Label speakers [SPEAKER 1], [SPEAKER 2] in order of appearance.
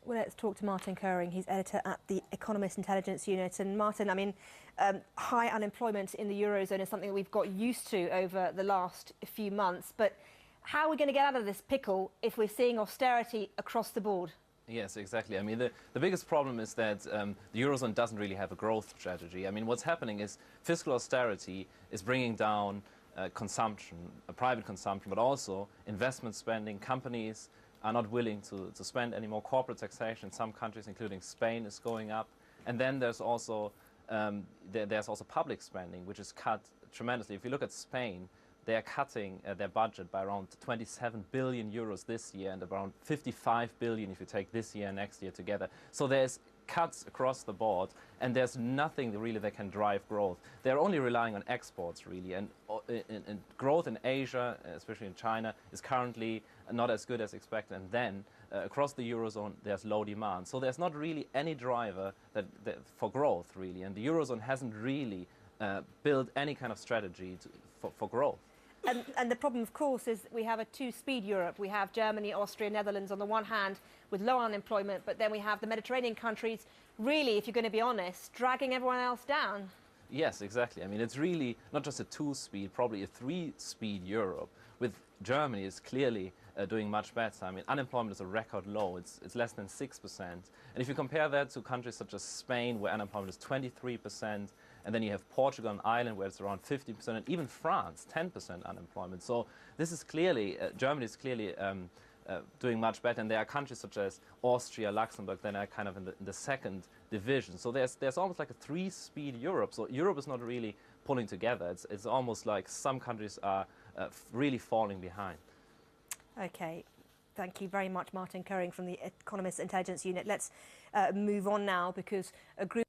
[SPEAKER 1] Well, let's talk to Martin Koehring. He's editor at the Economist Intelligence Unit. And Martin, I mean, high unemployment in the Eurozone is something that we've got used to over the last few months. But how are we going to get out of this pickle if we're seeing austerity across the board?
[SPEAKER 2] Yes, exactly. I mean, the biggest problem is that the Eurozone doesn't really have a growth strategy. I mean, what's happening is fiscal austerity is bringing down consumption, private consumption, but also investment spending. Companies are not willing to spend any more. Corporate taxation in some countries, including Spain, is going up. And then there's also public spending, which is cut tremendously. If you look at Spain, they are cutting their budget by around 27 billion euros this year and around 55 billion if you take this year and next year together. So there's cuts across the board, and there's nothing really that can drive growth. They're only relying on exports, really, and growth in Asia, especially in China, is currently not as good as expected. And then across the Eurozone, there's low demand. So there's not really any driver for growth, really, and the Eurozone hasn't really built any kind of strategy for growth.
[SPEAKER 1] And the problem, of course, is that we have a two-speed Europe. We have Germany, Austria, Netherlands on the one hand with low unemployment, but then we have the Mediterranean countries, really, if you're going to be honest, dragging everyone else down.
[SPEAKER 2] Yes, exactly. I mean, it's really not just a two-speed, probably a three-speed Europe, with Germany is clearly doing much better. I mean, unemployment is a record low. It's less than 6%. And if you compare that to countries such as Spain, where unemployment is 23%, and then you have Portugal and Ireland, where it's around 50%, and even France, 10% unemployment. So this is clearly, Germany is clearly doing much better, and there are countries such as Austria, Luxembourg, then are kind of in the second division. So there's almost like a three-speed Europe. So Europe is not really pulling together. It's almost like some countries are really falling behind.
[SPEAKER 1] Okay. Thank you very much, Martin Koehring from the Economist Intelligence Unit. Let's move on now, because a group